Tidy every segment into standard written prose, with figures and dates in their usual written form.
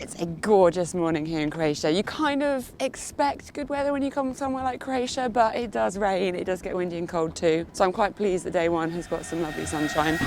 It's a gorgeous morning here in Croatia. You kind of expect good weather when you come somewhere like Croatia, but it does rain, it does get windy and cold too. So I'm quite pleased that day one has got some lovely sunshine.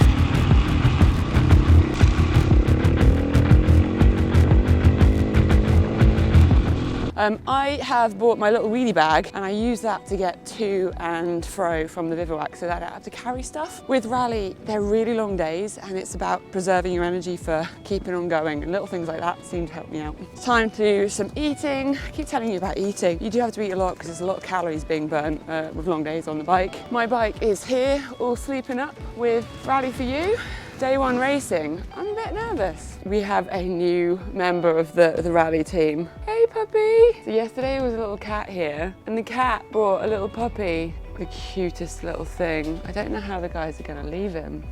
I have bought my little wheelie bag and I use that to get to and fro from the bivouac so that I don't have to carry stuff. With rally, they're really long days and it's about preserving your energy for keeping on going, and little things like that seem to help me out. It's time to do some eating. I keep telling you about eating. You do have to eat a lot because there's a lot of calories being burnt with long days on the bike. My bike is here, all sleeping up with Rally for You. Day one racing. I'm a bit nervous. We have a new member of the rally team. Hey puppy! So yesterday was a little cat here and the cat brought a little puppy. The cutest little thing. I don't know how the guys are gonna leave him.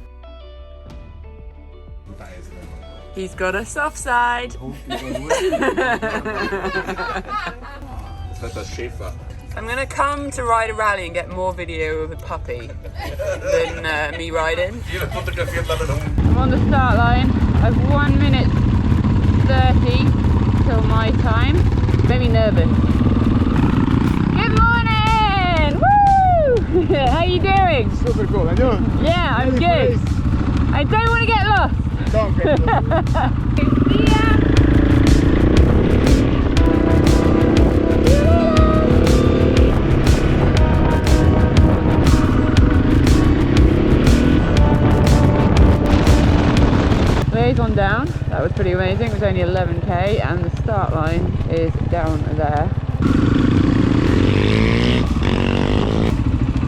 He's got a soft side. I'm gonna come to ride a rally and get more video of a puppy than me riding. I'm on the start line. I've 1 minute 30 till my time. Very nervous. Good morning! Woo! How you doing? Super cool. And you? Yeah, I'm good. I don't want to get lost. Don't get lost. See ya! On down, that was pretty amazing. It was only 11k and the start line is down there.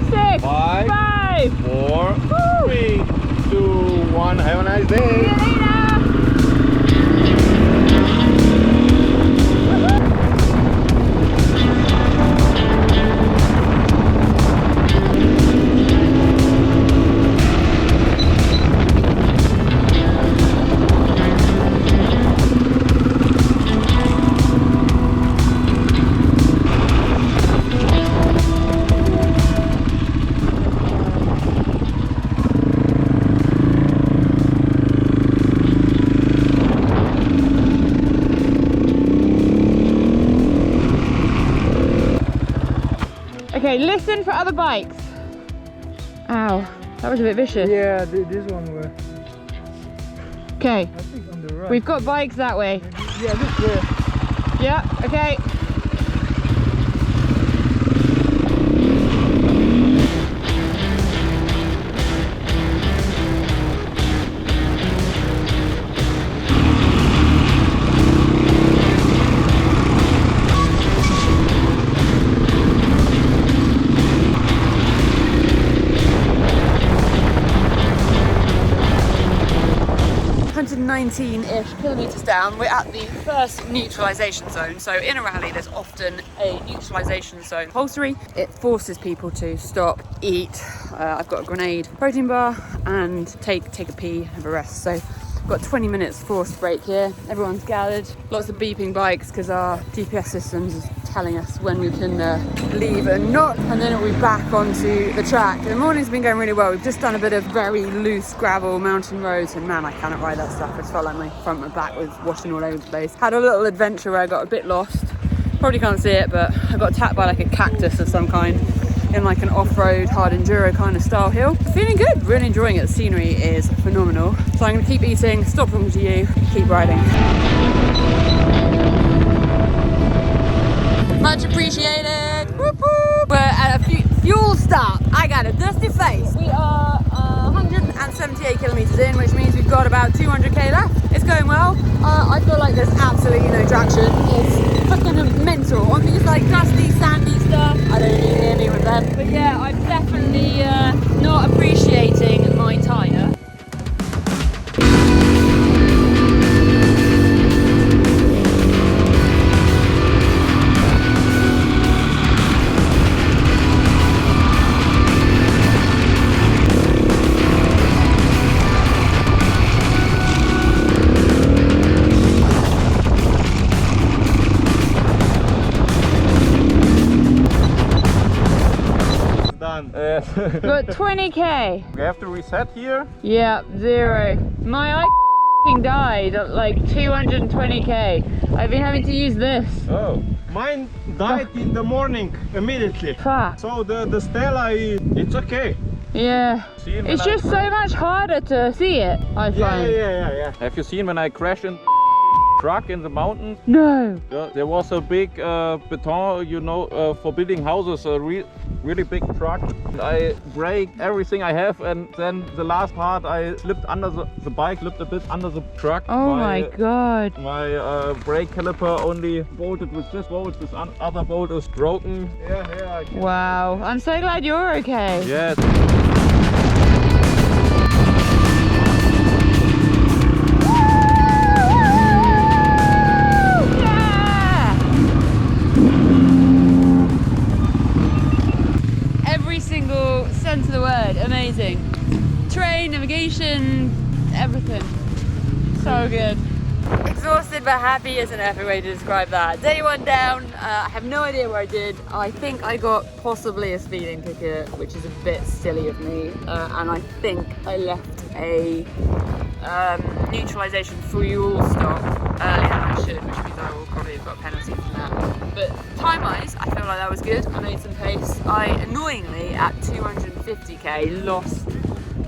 6, 5, 4, 3, 2, 1. Have a nice day. See you later. Okay, listen for other bikes. Ow, that was a bit vicious. Yeah, this one were. Okay, I think on the right. we've got bikes that way. Yeah, this way. Yeah, okay. ish kilometers down, we're at the first neutralisation zone. So in a rally there's often a neutralisation zone compulsory. It forces people to stop, eat. I've got a grenade protein bar and take a pee, have a rest. So I've got 20 minutes forced break here. Everyone's gathered. Lots of beeping bikes because our GPS systems is telling us when we can leave and not, and then it'll be back onto the track. The morning's been going really well. We've just done a bit of very loose gravel mountain roads and man, I cannot ride that stuff. I just felt like my front and back was washing all over the place. Had a little adventure where I got a bit lost. Probably can't see it, but I got attacked by like a cactus of some kind in like an off-road hard enduro kind of style hill. Feeling good, really enjoying it. The scenery is phenomenal. So I'm gonna keep eating, stop talking to you, keep riding. Much appreciated. Whoop, whoop. We're at a fuel stop. I got a dusty face. We are 178 kilometers in, which means we've got about 200k left. It's going well. I feel like there's absolutely no traction. It's fucking mental on these like dusty, sandy stuff. I don't really hear me with them. But yeah, I'm definitely not appreciating my tyre. Got 20k. We have to reset here. Yeah, 0. My died at like 220k. I've been having to use this. Oh. Mine died in the morning immediately. Fuck. So the Stella, it's okay. Yeah. It's just so much harder to see it, I find. Yeah. Have you seen when I crashed in truck in the mountains? No. There was a big beton, you know, for building houses, a really big truck. I break everything I have, and then the last part I slipped under the bike, slipped a bit under the truck. Oh my god. My brake caliper only bolted with this bolt, this other bolt is broken. Yeah. Wow. I'm so glad you're okay. Yes. Single sense of the word, amazing. Terrain, navigation, everything. So good. Exhausted but happy is an epic way to describe that. Day one down, I have no idea where I did. I think I got possibly a speeding ticket, which is a bit silly of me, and I think I left a neutralisation fuel stop earlier than I should, which means I will probably have got a penalty for that. But time-wise, I feel like that was good. I made some pace. I annoyingly, at 250k, lost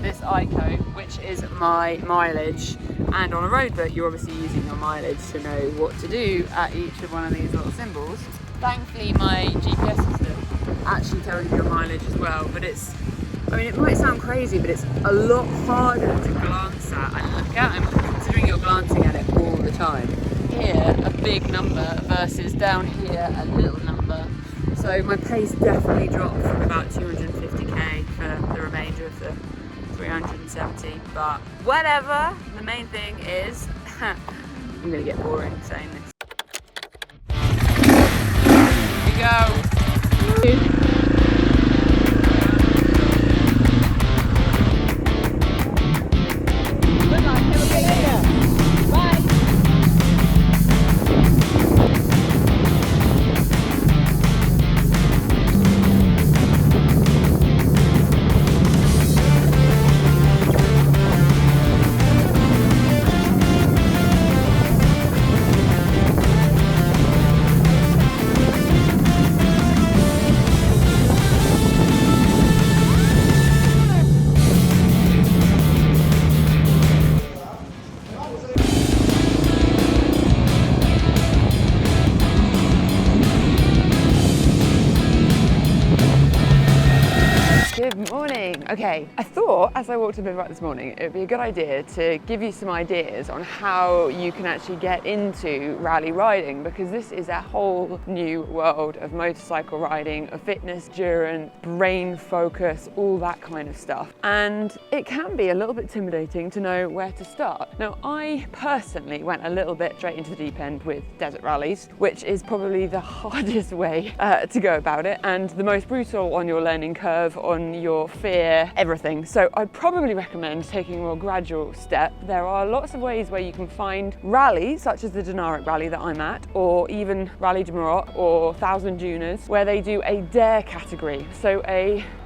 this Eeek, which is my mileage. And on a roadbook, you're obviously using your mileage to know what to do at each of one of these little symbols. Thankfully, my GPS system actually tells you your mileage as well, but it's, I mean, it might sound crazy, but it's a lot harder to glance at and look at, and considering you're glancing at it all the time. Here, a big number versus down here, a little number. So my pace definitely dropped from about 250k for the remainder of the 370, but whatever. The main thing is, I'm gonna get boring saying this. Here we go. Good luck, have a great day. Bye. Good morning. Okay, I thought as I walked to bivouac this morning, it would be a good idea to give you some ideas on how you can actually get into rally riding, because this is a whole new world of motorcycle riding, of fitness, endurance, brain focus, all that kind of stuff. And it can be a little bit intimidating to know where to start. Now, I personally went a little bit straight into the deep end with desert rallies, which is probably the hardest way to go about it, and the most brutal on your learning curve, on your fear, everything. So I'd probably recommend taking a more gradual step. There are lots of ways where you can find rallies, such as the Dinaric Rally that I'm at, or even Rally de Maroc or 1000 Dunas, where they do a dare category. So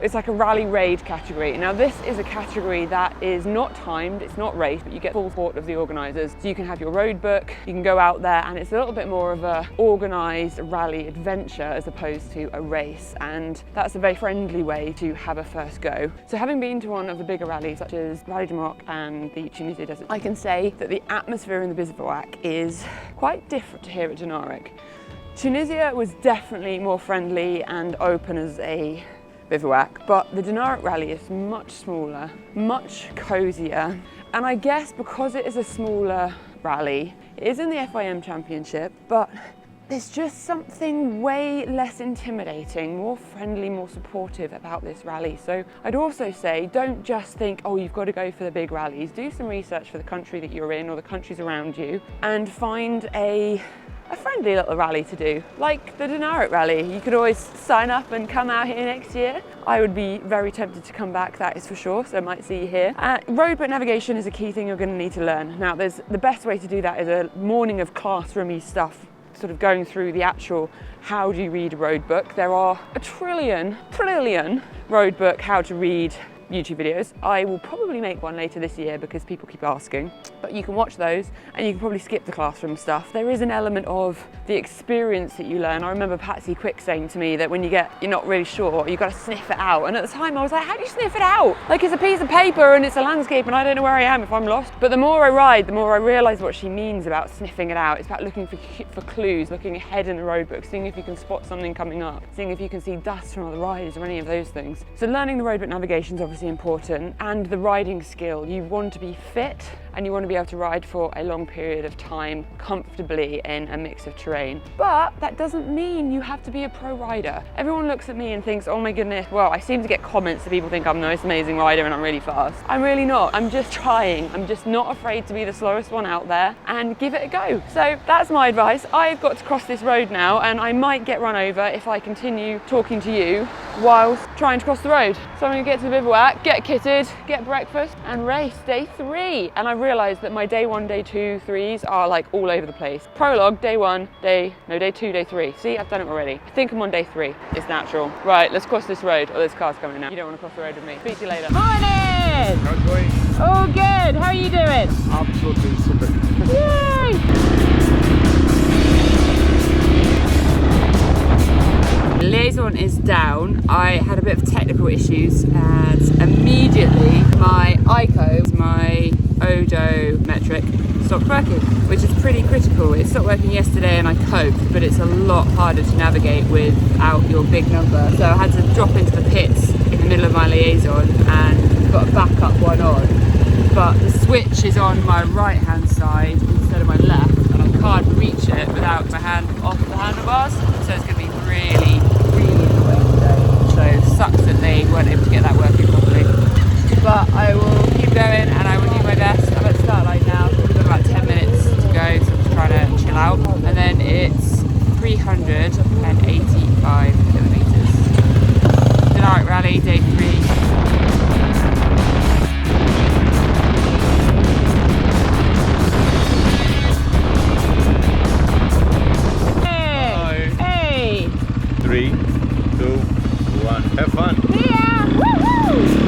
it's like a rally raid category. Now this is a category that is not timed, it's not raced, but you get full support of the organisers. So you can have your road book, you can go out there, and it's a little bit more of a organised rally adventure as opposed to a race. And that's a very friendly way to have a first go. So having been to one of the bigger rallies such as Rally de Maroc and the Tunisia Desert, I can say that the atmosphere in the bivouac is quite different to here at Dinaric. Tunisia was definitely more friendly and open as a bivouac, but the Dinaric Rally is much smaller, much cosier, and I guess because it is a smaller rally, it is in the FIM Championship, but there's just something way less intimidating, more friendly, more supportive about this rally. So I'd also say, don't just think, oh, you've got to go for the big rallies. Do some research for the country that you're in or the countries around you, and find a friendly little rally to do, like the Dinaric Rally. You could always sign up and come out here next year. I would be very tempted to come back, that is for sure, so I might see you here. Roadbook navigation is a key thing you're going to need to learn. Now, the best way to do that is a morning of classroomy stuff, sort of going through the actual how do you read a road book. There are a trillion road book how to read YouTube videos. I will probably make one later this year because people keep asking, but you can watch those and you can probably skip the classroom stuff. There is an element of the experience that you learn. I remember Patsy Quick saying to me that when you're not really sure, you've got to sniff it out. And at the time I was like, how do you sniff it out? Like, it's a piece of paper and it's a landscape and I don't know where I am if I'm lost. But the more I ride, the more I realise what she means about sniffing it out. It's about looking for clues, looking ahead in the roadbook, seeing if you can spot something coming up, seeing if you can see dust from other riders or any of those things. So learning the roadbook navigation is obviously important, and the riding skill. You want to be fit and you want to be able to ride for a long period of time comfortably in a mix of terrain. But that doesn't mean you have to be a pro rider. Everyone looks at me and thinks, oh my goodness, well, I seem to get comments that people think I'm the most amazing rider and I'm really fast. I'm really not. I'm just trying. I'm just not afraid to be the slowest one out there and give it a go. So that's my advice. I've got to cross this road now and I might get run over if I continue talking to you whilst trying to cross the road. So I'm gonna get to the bivouac, get kitted, get breakfast and race day 3. And I realised that my day 1, day 2, 3s are like all over the place. Prologue, day 1, day 2, day 3. See, I've done it already. I think I'm on day 3. It's natural. Right, let's cross this road. Oh, this car's coming now. You don't want to cross the road with me. Speak to you later. Morning! How's it going? Oh, good. How are you doing? Absolutely super. Yay! Liaison is down. I had a bit of technical issues and immediately my ICO, my odometric, stopped working, which is pretty critical. It stopped working yesterday and I coped, but it's a lot harder to navigate without your big number. So I had to drop into the pits in the middle of my liaison and got a backup one on. But the switch is on my right hand side instead of my left and I can't reach it without my hand off the handlebars. So it's going to be really annoying today. So sucks that they weren't able to get that working properly. But I will keep going and I will do my best. I'm at start line now. We've got about 10 minutes to go, so I'm just trying to chill out. And then it's 385 kilometres. Dinaric Rally, day 3. Have fun. Yeah! Woohoo!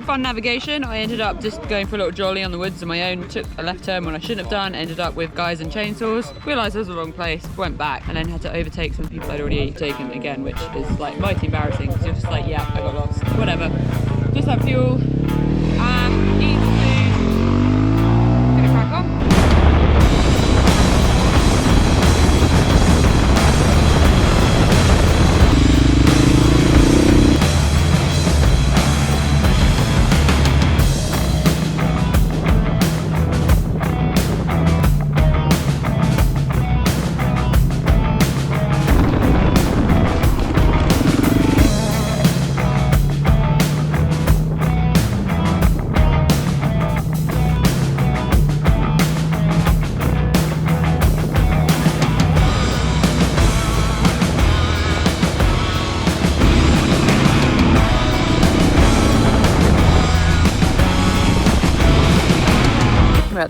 Fun navigation. I ended up just going for a little jolly on the woods on my own, took a left turn when I shouldn't have done, ended up with guys and chainsaws, realised I was the wrong place, went back and then had to overtake some people I'd already taken again, which is like mighty embarrassing because you're just like, yeah, I got lost, whatever. Just have fuel, eat some food, gonna crack on.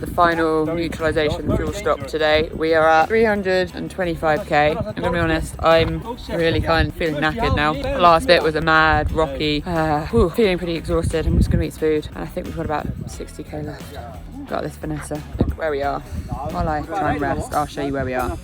the final neutralisation fuel stop today. We are at 325k. I'm gonna be honest, I'm really kind of feeling knackered now. The last bit was a mad, rocky, feeling pretty exhausted. I'm just gonna eat food, and I think we've got about 60k left. Got this, Vanessa. Look where we are. While I try and rest, I'll show you where we are.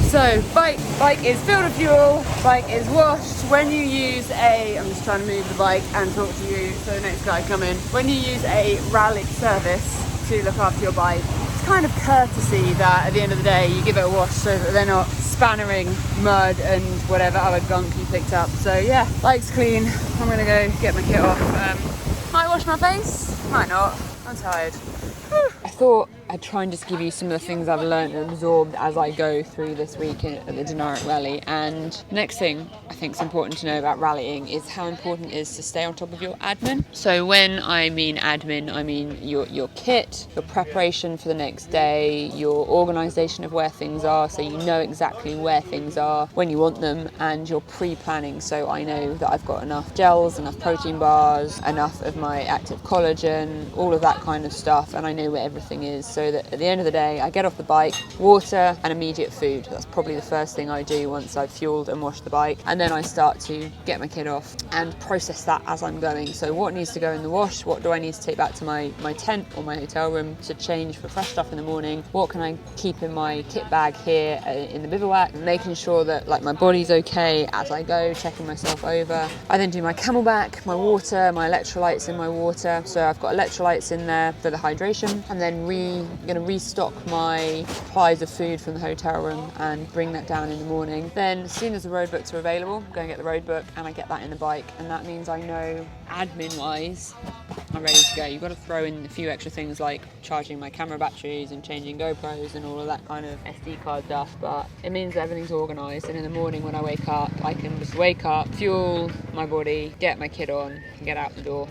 So, bike is filled with fuel, bike is washed. When you use I'm just trying to move the bike and talk to you so the next guy come in. When you use a rally service to look after your bike, it's kind of courtesy that at the end of the day you give it a wash so that they're not spannering mud and whatever other gunk you picked up. So yeah, bike's clean. I'm gonna go get my kit off. Might wash my face, might not. I'm tired. I thought I'd try and just give you some of the things I've learned and absorbed as I go through this week at the Dinaric Rally. And next thing I think is important to know about rallying is how important it is to stay on top of your admin. So when I mean admin, I mean your kit, your preparation for the next day, your organisation of where things are, so you know exactly where things are when you want them, and your pre-planning. So I know that I've got enough gels, enough protein bars, enough of my active collagen, all of that kind of stuff, and I know where everything is, so that at the end of the day I get off the bike, water and immediate food. That's probably the first thing I do once I've fueled and washed the bike, and then I start to get my kit off and process that as I'm going. So what needs to go in the wash, what do I need to take back to my tent or my hotel room to change for fresh stuff in the morning, what can I keep in my kit bag here in the bivouac, making sure that like my body's okay as I go, checking myself over. I then do my camelback, my water, my electrolytes in my water, so I've got electrolytes in there for the hydration, and then going to restock my supplies of food from the hotel room and bring that down in the morning. Then as soon as the roadbooks are available, go and get the roadbook and I get that in the bike, and that means I know admin wise I'm ready to go. You've got to throw in a few extra things like charging my camera batteries and changing GoPros and all of that kind of SD card stuff, but it means that everything's organised, and in the morning when I wake up I can just wake up, fuel my body, get my kit on and get out the door.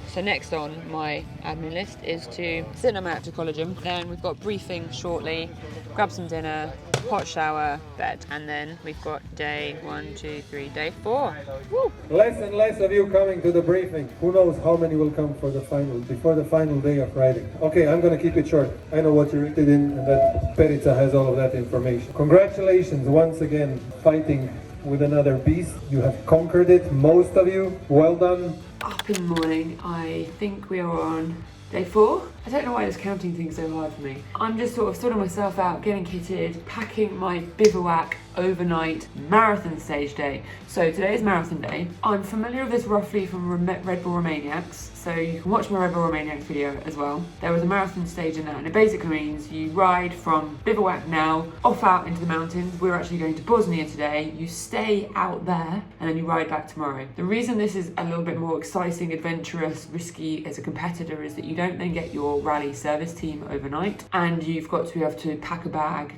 So next on my admin list is to sit on my active collagen. Then we've got briefing shortly, grab some dinner, hot shower, bed, and then we've got day 1, 2, 3, day 4. Woo! Less and less of you coming to the briefing. Who knows how many will come for the final, before the final day of riding. Okay, I'm gonna keep it short. I know what you're interested in, and that Perica has all of that information. Congratulations once again, fighting with another beast. You have conquered it, most of you. Well done. Up in the morning, I think we are on day 4. I don't know why this counting thing's so hard for me. I'm just sort of sorting myself out, getting kitted, packing my bivouac overnight marathon stage day. So today is marathon day. I'm familiar with this roughly from Red Bull Romaniacs, so you can watch my Red Bull Romaniacs video as well. There was a marathon stage in that, and it basically means you ride from bivouac now off out into the mountains. We're actually going to Bosnia today. You stay out there and then you ride back tomorrow. The reason this is a little bit more exciting, adventurous, risky as a competitor is that you don't then get your rally service team overnight, and you've got to be able to pack a bag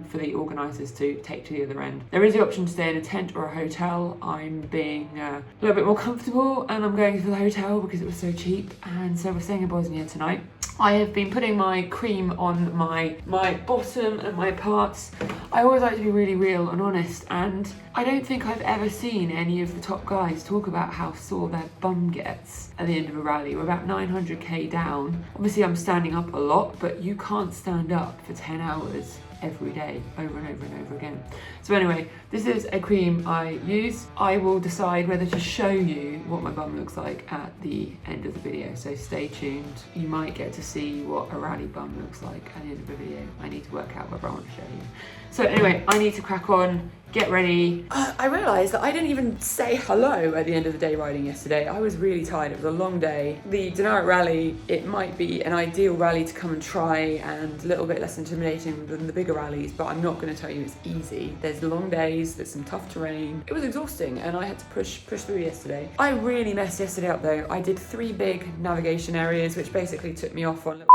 for the organisers to take to the other end. There is the option to stay in a tent or a hotel. I'm being a little bit more comfortable and I'm going for the hotel because it was so cheap, and so we're staying in Bosnia tonight. I have been putting my cream on my bottom and my parts. I always like to be really real and honest, and I don't think I've ever seen any of the top guys talk about how sore their bum gets at the end of a rally. We're about 900k down. Obviously I'm standing up a lot, but you can't stand up for 10 hours every day, over and over and over again. So anyway, this is a cream I use. I will decide whether to show you what my bum looks like at the end of the video, so stay tuned. You might get to see what a rally bum looks like at the end of the video. I need to work out whether I want to show you. So anyway, I need to crack on, get ready. I realised that I didn't even say hello at the end of the day riding yesterday. I was really tired. It was a long day. The Dinaric Rally, it might be an ideal rally to come and try and a little bit less intimidating than the bigger rallies, but I'm not going to tell you it's easy. There's long days, there's some tough terrain. It was exhausting and I had to push through yesterday. I really messed yesterday up though. I did 3 big navigation areas, which basically took me off on little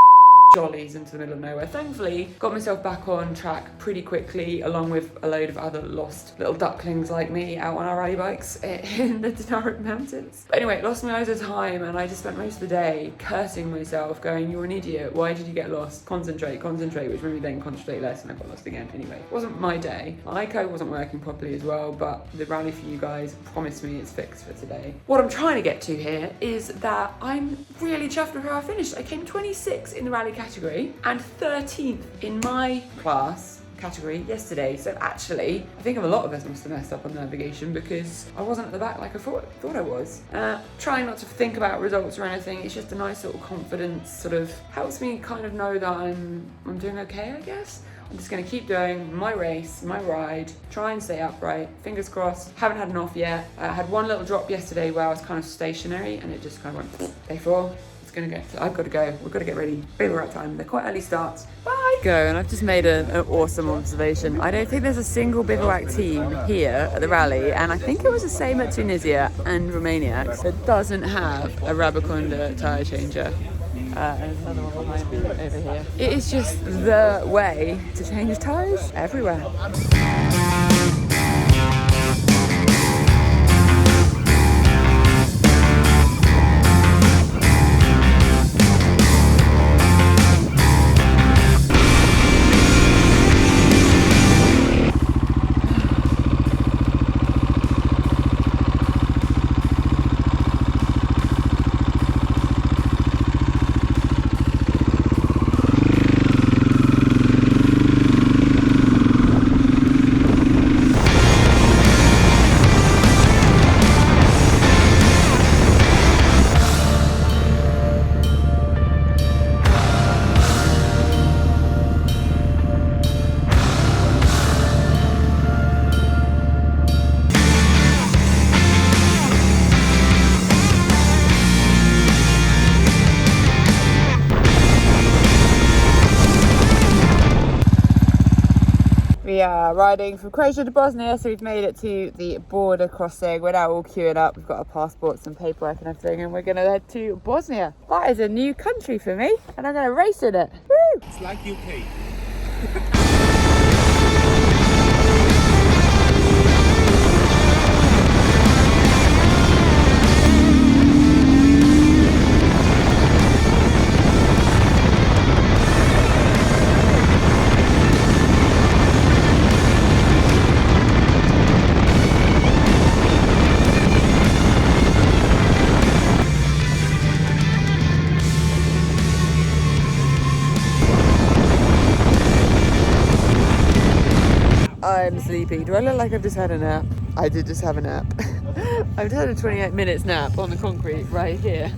jollies into the middle of nowhere. Thankfully, got myself back on track pretty quickly, along with a load of other lost little ducklings like me out on our rally bikes in the Dinaric Mountains. But anyway, lost me loads of time, and I just spent most of the day cursing myself, going, "You're an idiot, why did you get lost? Concentrate, which made me then concentrate less, and I got lost again. Anyway, it wasn't my day. My ICO wasn't working properly as well, but the rally for you guys promised me it's fixed for today. What I'm trying to get to here is that I'm really chuffed with how I finished. I came 26 in the rally category and 13th in my class category yesterday. So actually, I think a lot of us must have messed up on navigation because I wasn't at the back like I thought I was. Trying not to think about results or anything. It's just a nice little confidence, sort of helps me kind of know that I'm doing okay, I guess. I'm just going to keep doing my race, my ride, try and stay upright, fingers crossed. Haven't had an off yet. I had one little drop yesterday where I was kind of stationary and it just kind of went, day 4. It's going to go. So I've got to go. We've got to get ready. Bivouac time. They're quite early starts. Bye! Go, and I've just made an awesome observation. I don't think there's a single bivouac team here at the rally, and I think it was the same at Tunisia and Romania. That doesn't have a Rabaconda tyre changer. There's another one behind me over here. It is just the way to change tyres everywhere. We are riding from Croatia to Bosnia, so we've made it to the border crossing. We're now all queuing up. We've got our passports and paperwork and everything, and we're going to head to Bosnia. That is a new country for me, and I'm going to race in it. Woo! It's like UK. I'm sleepy. Do I look like I've just had a nap? I did just have a nap. I've just had a 28 minutes nap on the concrete right here.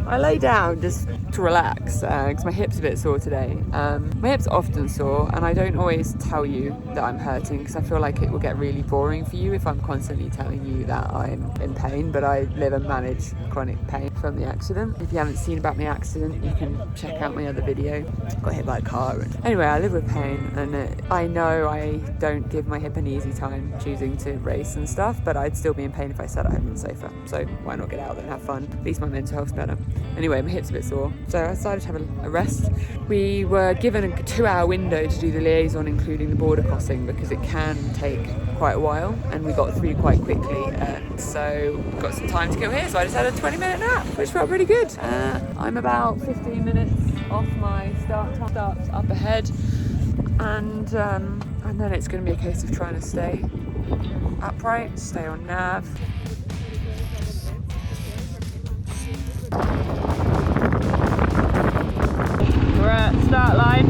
I lay down just to relax because my hip's a bit sore today. My hip's often sore, and I don't always tell you that I'm hurting because I feel like it will get really boring for you if I'm constantly telling you that I'm in pain, but I live and manage chronic pain from the accident. If you haven't seen about my accident, you can check out my other video. Got hit by a car. Anyway, I live with pain, and I know I don't give my hip an easy time choosing to race and stuff, but I'd still be in pain if I sat at home on the sofa. So why not get out there and have fun? At least my mental health's better. Anyway, my hip's a bit sore, so I decided to have a rest. We were given a 2-hour window to do the liaison, including the border crossing, because it can take quite a while, and we got through quite quickly, so we've got some time to kill here, so I just had a 20-minute nap, which felt pretty good. I'm about 15 minutes off my start time. Starts up ahead, and then it's going to be a case of trying to stay upright, stay on nav. We're at start line.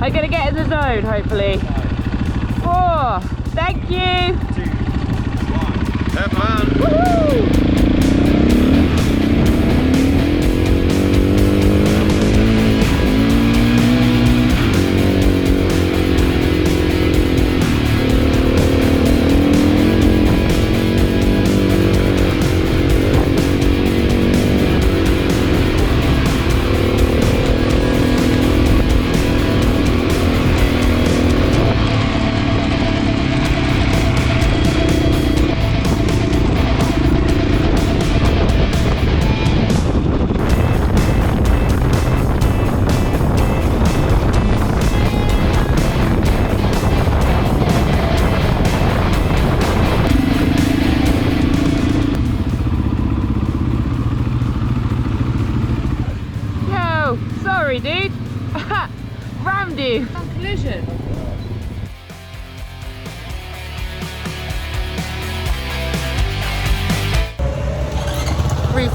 I'm going to get in the zone, hopefully. 4. Thank you. 2, 1. Have fun. Woohoo!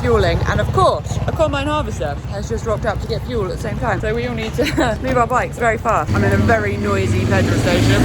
refueling, and of course, a combine harvester has just rocked up to get fuel at the same time. So we all need to move our bikes very fast. I'm in a very noisy petrol station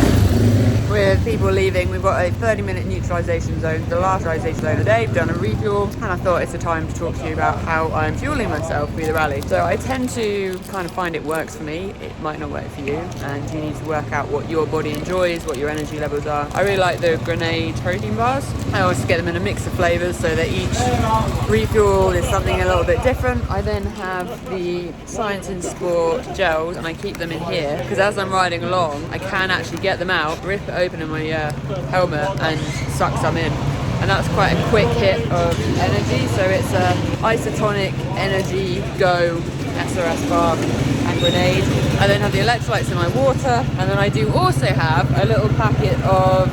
with people leaving. We've got a 30-minute neutralisation zone, the last neutralisation zone of the day. We've done a refuel, and I thought it's a time to talk to you about how I'm fueling myself through the rally. So I tend to kind of find it works for me. It might not work for you, and you need to work out what your body enjoys, what your energy levels are. I really like the grenade protein bars. I always get them in a mix of flavours so that each refuel is something a little bit different. I then have the Science and Sport gels, and I keep them in here because as I'm riding along, I can actually get them out, rip it open in my helmet and suck some in. And that's quite a quick hit of energy. So it's a isotonic energy go SRS bar and grenade. I then have the electrolytes in my water, and then I do also have a little packet of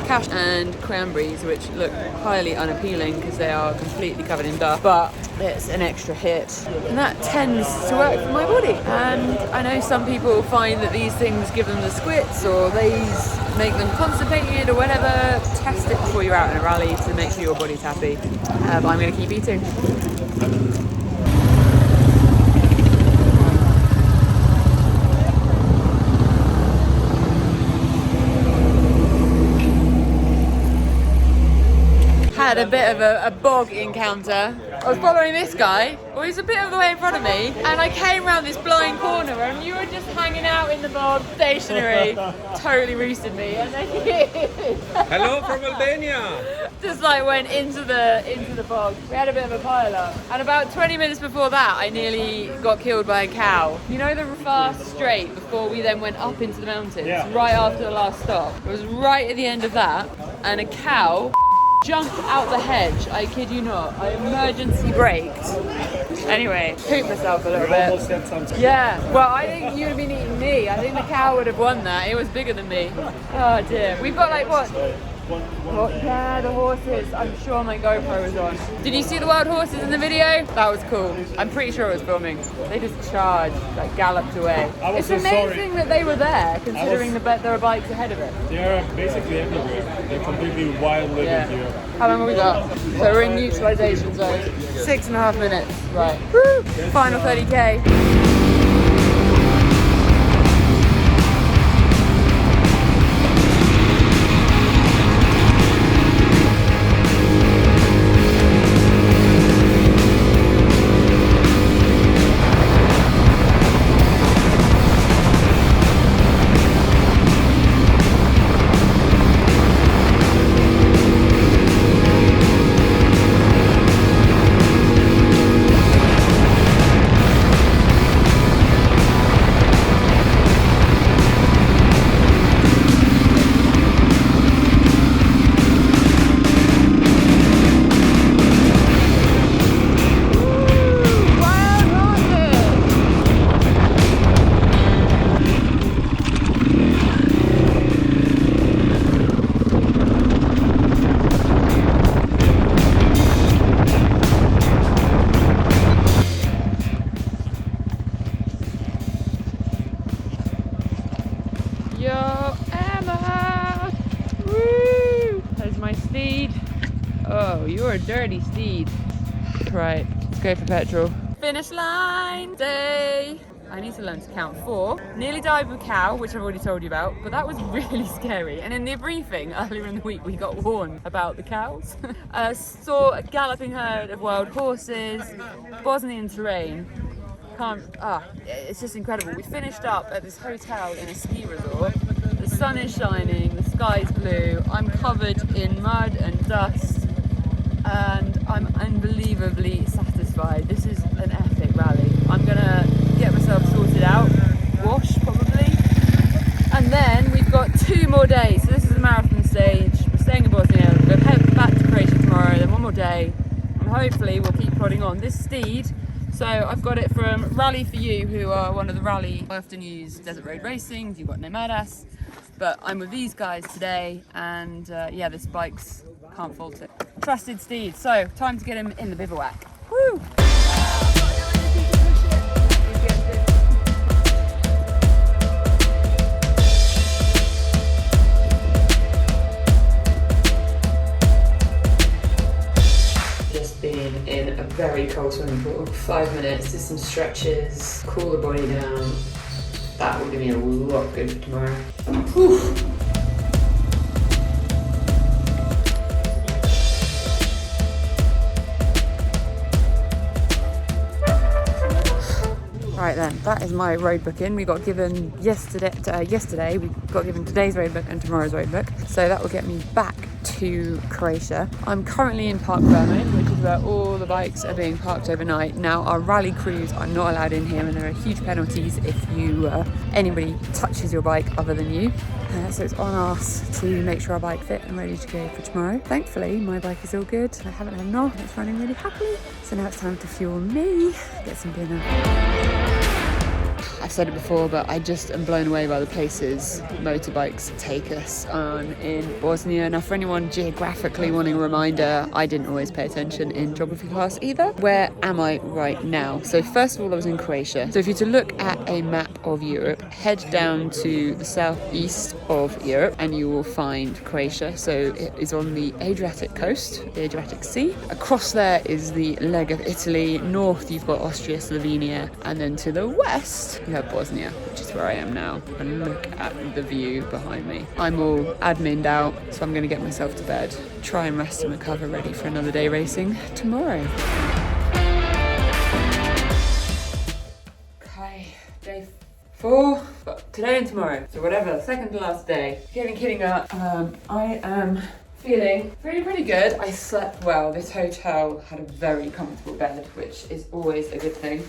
cash and cranberries, which look highly unappealing because they are completely covered in dust, but it's an extra hit, and that tends to work for my body. And I know some people find that these things give them the squits, or these make them constipated or whatever. Test it before you're out in a rally to make sure your body's happy. But I'm going to keep eating. Had a bit of a bog encounter. I was following this guy, well, he's a bit of the way in front of me, and I came around this blind corner and you were just hanging out in the bog, stationary, totally roosted me, and then Hello from Albania. just like went into the bog. We had a bit of a pile up, and about 20 minutes before that I nearly got killed by a cow. You know the fast straight before we then went up into the mountains, right after the last stop? It was right at the end of that, and a cow jumped out the hedge, I kid you not. I emergency braked. Anyway, pooped myself a little bit. Yeah, well, I think you'd have been eating me. I think the cow would have won that. It was bigger than me. Oh dear. We've got like what? Yeah, the horses. I'm sure my GoPro was on. Did you see the wild horses in the video? That was cool. I'm pretty sure it was filming. They just charged, like galloped away. It's amazing that they were there, considering there were bikes ahead of it. They're basically everywhere. They're completely wild living here. How long have we got? So we're in neutralisation zone. 6.5 minutes. Right. Woo! Final 30k. Yo, Emma! Woo! There's my steed. Oh, you're a dirty steed. Right, let's go for petrol. Finish line day! I need to learn to count 4. Nearly died with a cow, which I've already told you about, but that was really scary. And in the briefing earlier in the week, we got warned about the cows. Saw a galloping herd of wild horses, Bosnian terrain. It's just incredible. We finished up at this hotel in a ski resort. The sun is shining, the sky's blue. I'm covered in mud and dust, and I'm unbelievably satisfied. This is an epic rally. I'm gonna get myself sorted out, wash probably, and then we've got 2 more days. So this is a marathon stage. We're staying in Bosnia. We're going to head back to Croatia tomorrow, then 1 more day, and hopefully we'll keep plodding on. This steed, so I've got it from Rally for You, who are one of the rally. I often use Desert Road Racing. You've got Nomadas, but I'm with these guys today, and yeah, this bike's can't fault it. Trusted steed. So time to get him in the bivouac. Woo! Just been in a cold swimming pool. 5 minutes, do some stretches, cool the body down. That will do me a lot good for tomorrow. Whew. Right then, that is my road booking. We got given yesterday, we got given today's road book and tomorrow's road book. So that will get me back to Croatia. I'm currently in Park Verme, which is where all the bikes are being parked overnight. Now, our rally crews are not allowed in here, and there are huge penalties if anybody touches your bike other than you. So it's on us to make sure our bike fit and ready to go for tomorrow. Thankfully, my bike is all good. I haven't had enough. It's running really happily. So now it's time to fuel me, get some dinner. I've said it before, but I just am blown away by the places motorbikes take us on in Bosnia. Now, for anyone geographically wanting a reminder, I didn't always pay attention in geography class either. Where am I right now? So first of all, I was in Croatia. So if you're to look at a map of Europe, head down to the southeast of Europe and you will find Croatia. So it is on the Adriatic coast, the Adriatic Sea. Across there is the leg of Italy. North, you've got Austria, Slovenia, and then to the west, you have Bosnia, which is where I am now, and look at the view behind me. I'm all admined out, so I'm going to get myself to bed, try and rest and recover, ready for another day racing tomorrow. Okay, day 4, but today and tomorrow, so whatever, second to last day. Kidding up, I am feeling pretty good. I slept well. This hotel had a very comfortable bed, which is always a good thing.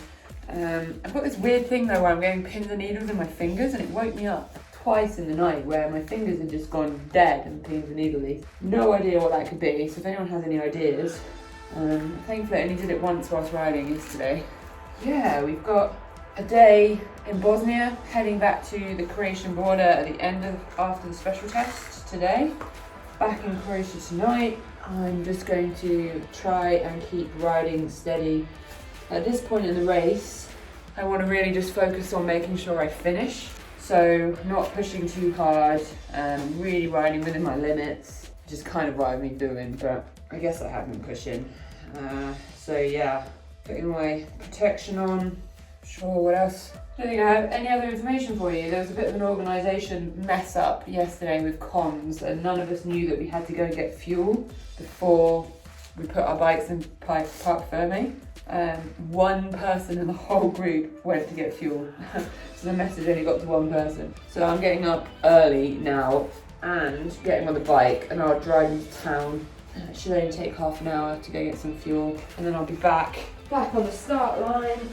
I've got this weird thing though where I'm getting pins and needles in my fingers, and it woke me up twice in the night where my fingers had just gone dead and pins and needly. No idea what that could be, so if anyone has any ideas, thankfully I only did it once whilst riding yesterday. Yeah, we've got a day in Bosnia, heading back to the Croatian border at the end of after the special test today. Back in Croatia tonight. I'm just going to try and keep riding steady. At this point in the race, I want to really just focus on making sure I finish. So not pushing too hard and really riding within my limits, which is kind of what I've been doing, but I guess I have been pushing. So yeah, putting my protection on. Sure, what else? I don't think I have any other information for you. There was a bit of an organisation mess up yesterday with comms, and none of us knew that we had to go and get fuel before we put our bikes in Park Verme. One person in the whole group went to get fuel. So the message only got to one person. So I'm getting up early now and getting on the bike, and I'll drive into town. It should only take half an hour to go get some fuel, and then I'll be back on the start line,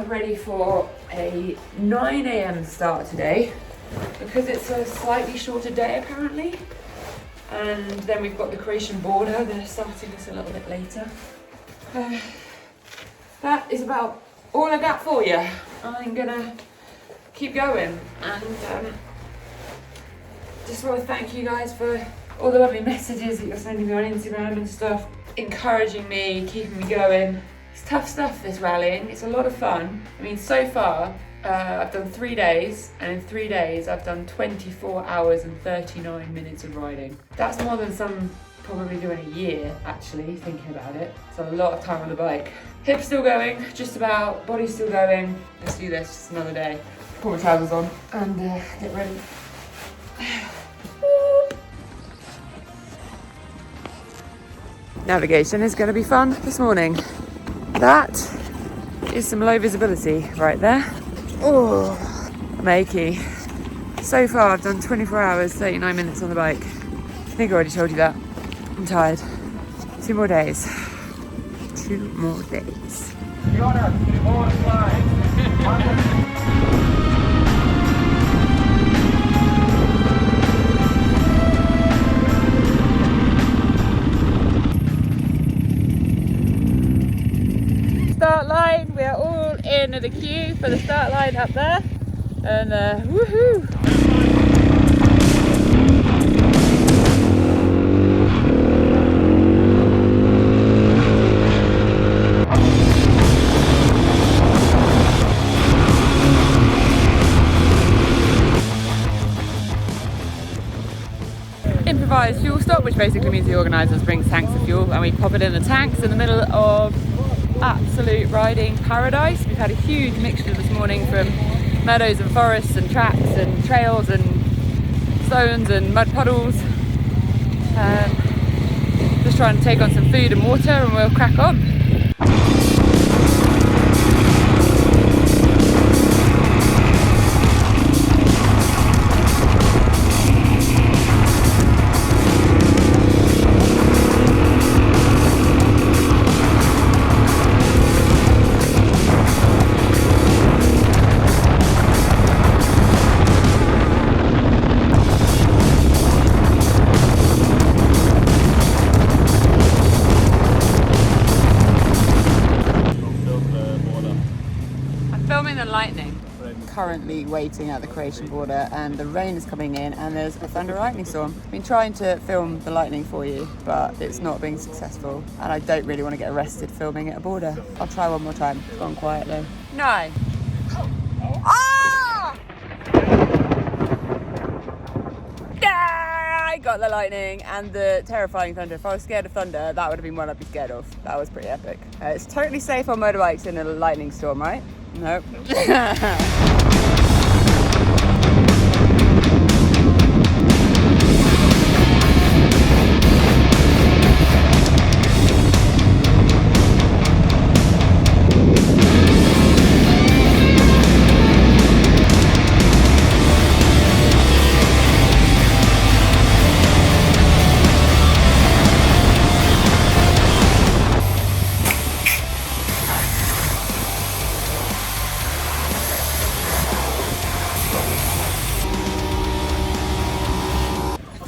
ready for a 9 AM start today, because it's a slightly shorter day apparently. And then we've got the Croatian border, they're starting us a little bit later. That is about all I got for you. I'm gonna keep going, and just want to thank you guys for all the lovely messages that you're sending me on Instagram and stuff, encouraging me, keeping me going. It's tough stuff, this rallying. It's a lot of fun. I mean, so far I've done 3 days, and in 3 days I've done 24 hours and 39 minutes of riding. That's more than some probably do in a year, actually, thinking about it. It's a lot of time on the bike. Hips still going, just about, body's still going. Let's do this, just another day. Put my trousers on and get ready. Navigation is going to be fun this morning. That is some low visibility right there. Oh, makey. So far I've done 24 hours, 39 minutes on the bike. I think I already told you that. I'm tired. 2 more days. 2 more days. Start line, we are all in the queue for the start line up there. And woohoo! Improvised fuel stop, which basically means the organisers bring tanks of fuel and we pop it in the tanks in the middle of absolute riding paradise. We've had a huge mixture this morning from meadows and forests and tracks and trails and stones and mud puddles. Just trying to take on some food and water and we'll crack on. Currently waiting at the Croatian border and the rain is coming in and there's a thunder lightning storm. I've been trying to film the lightning for you, but it's not being successful and I don't really want to get arrested filming at a border. I'll try one more time. It's gone quiet though. No. Ah! Yeah! I got the lightning and the terrifying thunder. If I was scared of thunder, that would have been one I'd be scared of. That was pretty epic. It's totally safe on motorbikes in a lightning storm, right? Nope.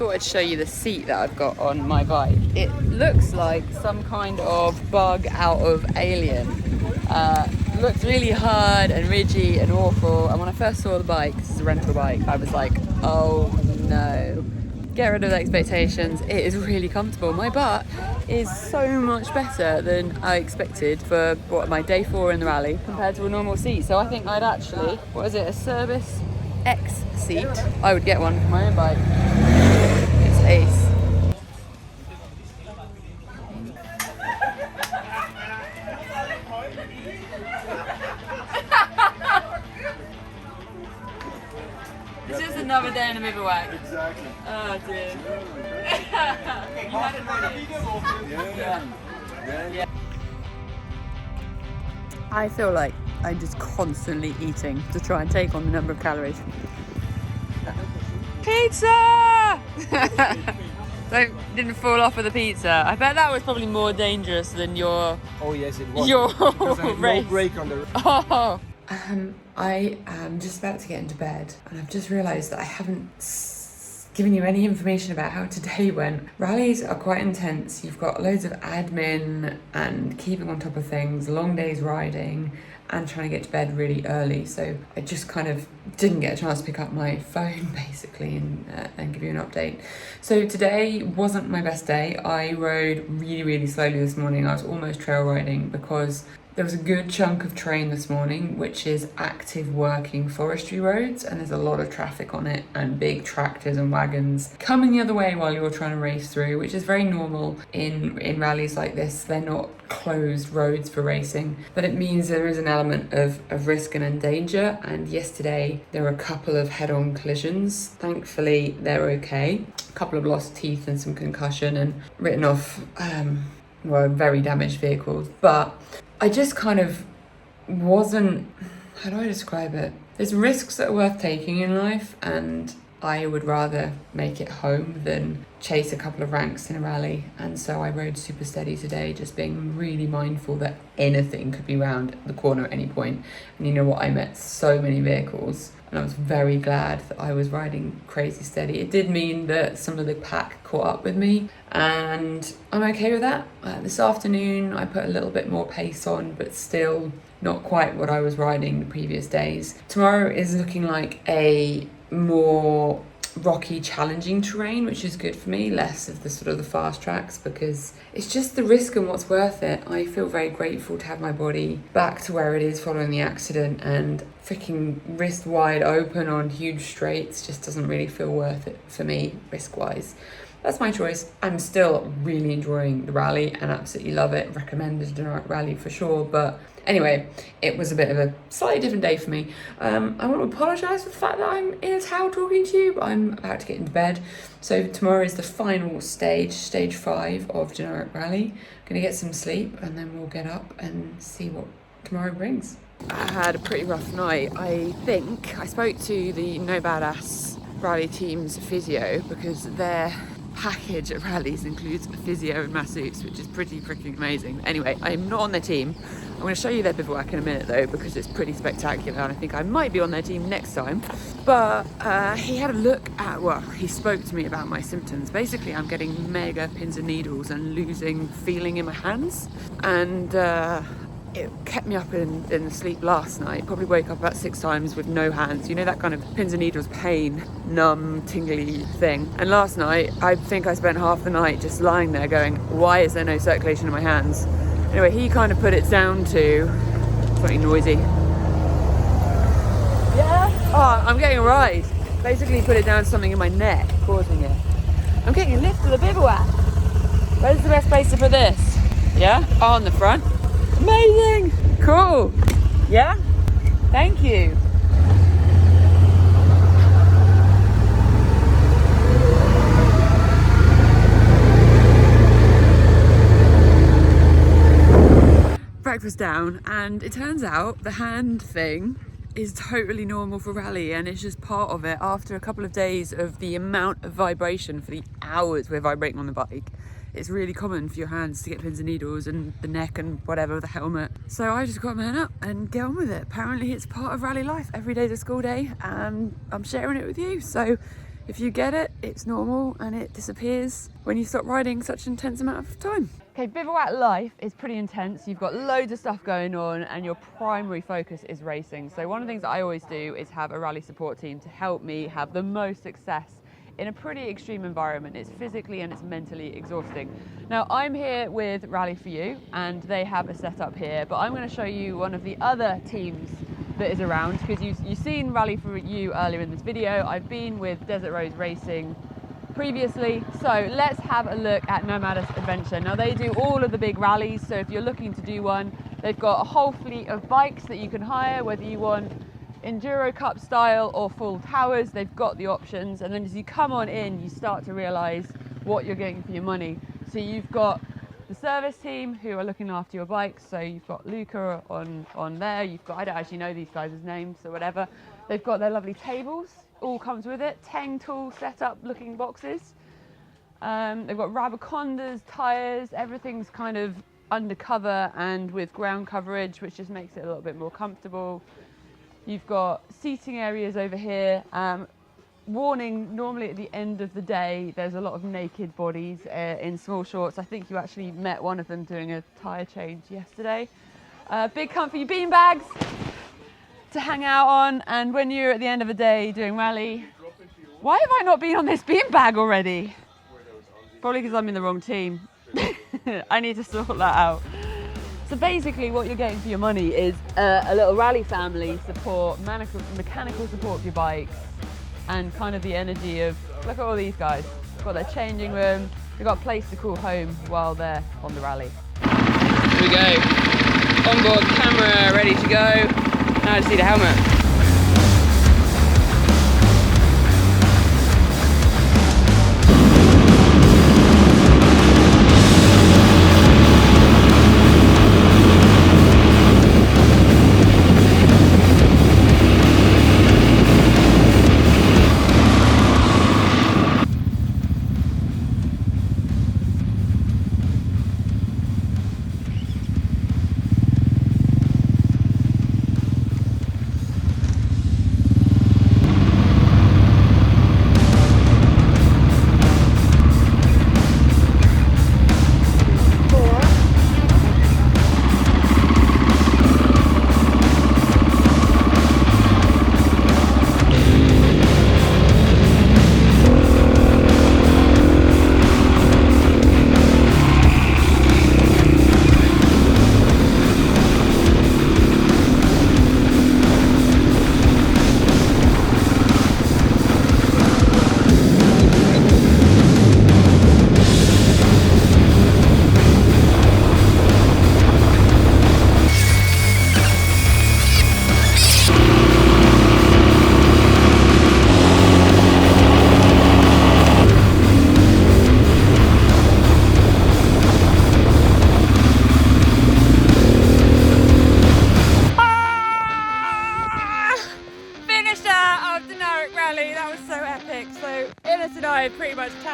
I'd show you the seat that I've got on my bike. It looks like some kind of bug out of Alien. Looks really hard and ridgy and awful, and when I first saw the bike, this is a rental bike, I was like, oh no. Get rid of the expectations. It is really comfortable. My butt is so much better than I expected for my day 4 in the rally compared to a normal seat. So I think I'd actually, what is it, a Service X seat? I would get one for my own bike. It's ace. It's just another day in a bivouac. Exactly. Oh dear. You had it ready? Yeah. I feel like I'm just constantly eating to try and take on the number of calories. Pizza! Didn't fall off of the pizza. I bet that was probably more dangerous than your. Oh yes, it was. Your because I had race. no brake on the. Oh. I am just about to get into bed, and I've just realised that I haven't given you any information about how today went. Rallies are quite intense. You've got loads of admin and keeping on top of things, long days riding, and trying to get to bed really early. So I just kind of didn't get a chance to pick up my phone basically and give you an update. So today wasn't my best day. I rode really slowly this morning. I was almost trail riding because there was a good chunk of terrain this morning, which is active working forestry roads, and there's a lot of traffic on it and big tractors and wagons coming the other way while you're trying to race through, which is very normal in rallies like this. They're not closed roads for racing, but it means there is an element of risk and danger. And yesterday there were a couple of head-on collisions. Thankfully they're okay. A couple of lost teeth and some concussion and written off very damaged vehicles, but I just kind of wasn't, how do I describe it? There's risks that are worth taking in life, and I would rather make it home than chase a couple of ranks in a rally. And so I rode super steady today, just being really mindful that anything could be round the corner at any point. And you know what, I met so many vehicles, and I was very glad that I was riding crazy steady. It did mean that some of the pack caught up with me, and I'm okay with that. This afternoon I put a little bit more pace on, but still not quite what I was riding the previous days. Tomorrow is looking like a more rocky, challenging terrain, which is good for me, less of the sort of the fast tracks, because it's just the risk and what's worth it. I feel very grateful to have my body back to where it is following the accident, and freaking wrist wide open on huge straights just doesn't really feel worth it for me risk wise. that's my choice. I'm still really enjoying the rally and absolutely love it. Recommend the Dinaric Rally for sure. But anyway, it was a bit of a slightly different day for me. I want to apologise for the fact that I'm in a towel talking to you, but I'm about to get into bed. So tomorrow is the final stage, stage 5 of Dinaric Rally. I'm going to get some sleep and then we'll get up and see what tomorrow brings. I had a pretty rough night. I think I spoke to the No Badass Rally team's physio because their package at rallies includes physio and masseuse, which is pretty freaking amazing. Anyway, I'm not on their team. I'm going to show you their bivouac in a minute though, because it's pretty spectacular and I think I might be on their team next time. But he had a look at, well, he spoke to me about my symptoms. Basically, I'm getting mega pins and needles and losing feeling in my hands, and it kept me up in sleep last night. Probably woke up about 6 times with no hands. You know, that kind of pins and needles pain, numb, tingly thing. And last night, I think I spent half the night just lying there going, why is there no circulation in my hands? Anyway, he kind of put it down to something noisy. Yeah? Oh, I'm getting a ride. Basically put it down to something in my neck causing it. I'm getting a lift to the bivouac. Where's the best place to put this? Yeah? Oh, on the front. Amazing! Cool! Yeah? Thank you! Breakfast down, and it turns out the hand thing is totally normal for rally, and it's just part of it. After a couple of days of the amount of vibration for the hours we're vibrating on the bike, it's really common for your hands to get pins and needles and the neck and whatever, the helmet. So I just got to man up and get on with it. Apparently it's part of rally life. Every day's a school day and I'm sharing it with you. So if you get it, it's normal and it disappears when you stop riding such an intense amount of time. Okay, bivouac life is pretty intense. You've got loads of stuff going on and your primary focus is racing. So one of the things that I always do is have a rally support team to help me have the most success in a pretty extreme environment. It's physically and it's mentally exhausting. Now I'm here with Rally For You and they have a setup here, but I'm going to show you one of the other teams that is around, because you've seen Rally For You earlier in this video. I've been with Desert Rose Racing previously, so let's have a look at Nomadus Adventure. Now they do all of the big rallies, so if you're looking to do one, they've got a whole fleet of bikes that you can hire, whether you want Enduro Cup style or full towers. They've got the options, and then as you come on in you start to realize what you're getting for your money. So you've got the service team who are looking after your bikes, so you've got Luca on there, you've got, I don't actually know these guys' names, so whatever. They've got their lovely tables, all comes with it, 10 tool setup looking boxes. They've got Rabacondas, tires, everything's kind of undercover and with ground coverage, which just makes it a little bit more comfortable. You've got seating areas over here. Warning, normally at the end of the day, there's a lot of naked bodies in small shorts. I think you actually met one of them doing a tyre change yesterday. Big comfy bean bags to hang out on. And when you're at the end of a day doing rally, why have I not been on this bean bag already? Probably because I'm in the wrong team. I need to sort that out. So basically what you're getting for your money is a little rally family support, mechanical support for your bikes, and kind of the energy of, look at all these guys. They've got their changing room, they've got a place to call home while they're on the rally. Here we go. Onboard camera ready to go. Now to see the helmet.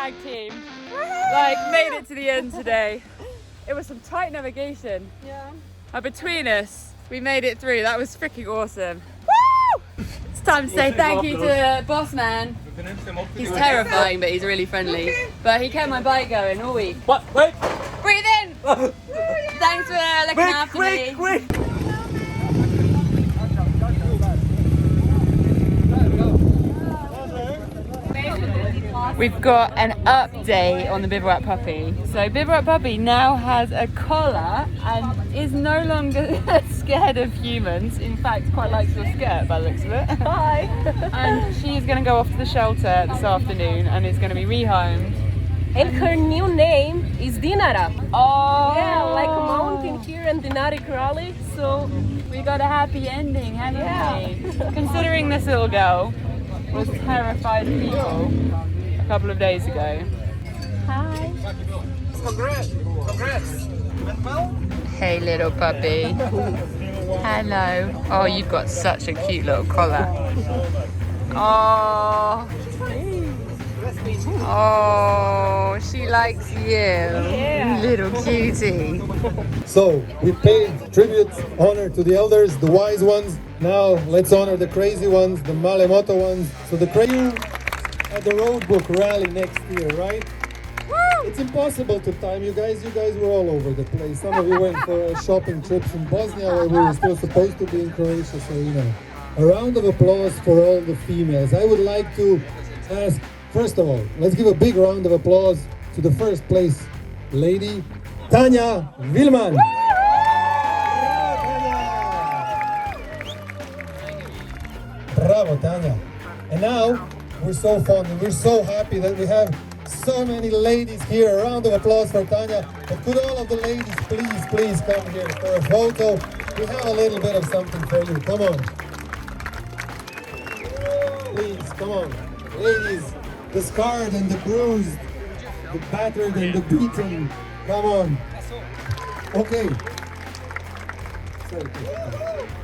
tag team. Like, made it to the end today. It was some tight navigation. Yeah. But between us, we made it through. That was freaking awesome. Woo! It's time to say thank you to Boss Man. He's terrifying, but he's really friendly. But he kept my bike going all week. What? Wait! Breathe in! Thanks for looking after me. Quick! We've got an update on the Bivouac Puppy. So Bivouac Puppy now has a collar and is no longer scared of humans. In fact, quite likes your skirt by the looks of it. Hi. And she's going to go off to the shelter this afternoon and is going to be rehomed. And her new name is Dinaric. Oh! Yeah, like a mountain here in Dinaric Rally. So we got a happy ending, haven't we? Considering this little girl was terrified of people a couple of days ago. Hi. Congrats. Hey little puppy. Hello. Oh, you've got such a cute little collar. Oh. Oh, she likes you. Little cutie. So we paid tribute, honor to the elders, the wise ones. Now let's honor the crazy ones, the malemoto ones. So the crazy at the roadbook rally next year, right? Woo! It's impossible to time you guys. You guys were all over the place. Some of you went for shopping trips in Bosnia where we were still supposed to be in Croatia. So, you know, a round of applause for all the females. I would like to ask, first of all, let's give a big round of applause to the first place lady, Tanya Willmann. Bravo, Tanya. And now, we're so fond and we're so happy that we have so many ladies here. A round of applause for Tanya. But could all of the ladies please come here for a photo? We have a little bit of something for you. Come on. Please, come on. Ladies, the scarred and the bruised, the battered and the beaten. Come on. Okay.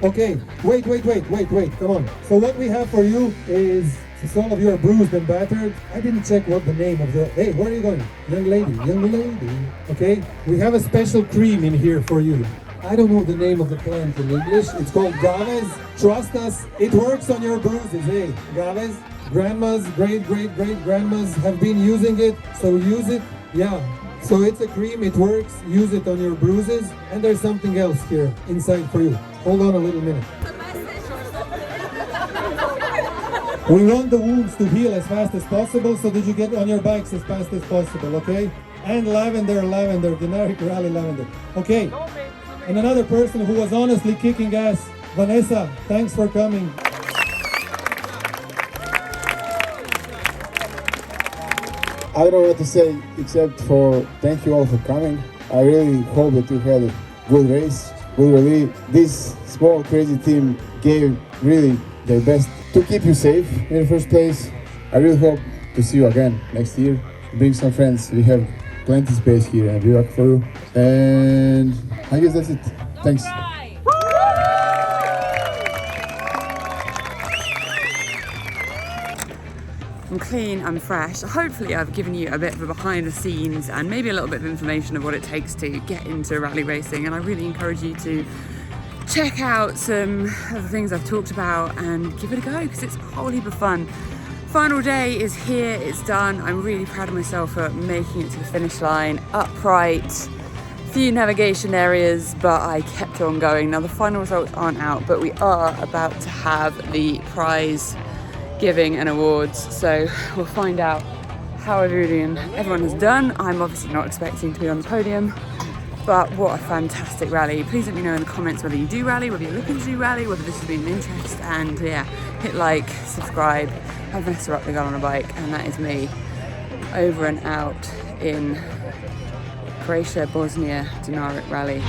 Okay, wait, come on. So what we have for you is, since all of you are bruised and battered, I didn't check what the name of the, hey, where are you going? Young lady. Okay, we have a special cream in here for you. I don't know the name of the plant in English. It's called Gaves. Trust us, it works on your bruises, hey. Gaves, grandmas, great grandmas have been using it, so use it, yeah. So it's a cream, it works, use it on your bruises, and there's something else here inside for you. Hold on a little minute. We want the wounds to heal as fast as possible, so that you get on your bikes as fast as possible, okay? And lavender, Dinaric Rally lavender. Okay, and another person who was honestly kicking ass, Vanessa, thanks for coming. I don't know what to say except for thank you all for coming. I really hope that you had a good race. This small crazy team gave really their best to keep you safe in the first place. I really hope to see you again next year. Bring some friends. We have plenty space here and Bivouac for you. And I guess that's it. Thanks. I'm clean, I'm fresh. Hopefully I've given you a bit of a behind the scenes and maybe a little bit of information of what it takes to get into rally racing, and I really encourage you to check out some of the things I've talked about and give it a go because it's a whole heap of fun. Final day is here, it's done. I'm really proud of myself for making it to the finish line, upright, few navigation areas, but I kept on going. Now the final results aren't out, but we are about to have the prize giving and awards, so we'll find out how everyone has done. I'm obviously not expecting to be on the podium, but what a fantastic rally. Please let me know in the comments whether you do rally, whether you're looking to do rally, whether this has been an interest, and yeah, hit like, subscribe. I'm Vanessa up the girl on a bike, and that is me over and out in Croatia, Bosnia, Dinaric Rally.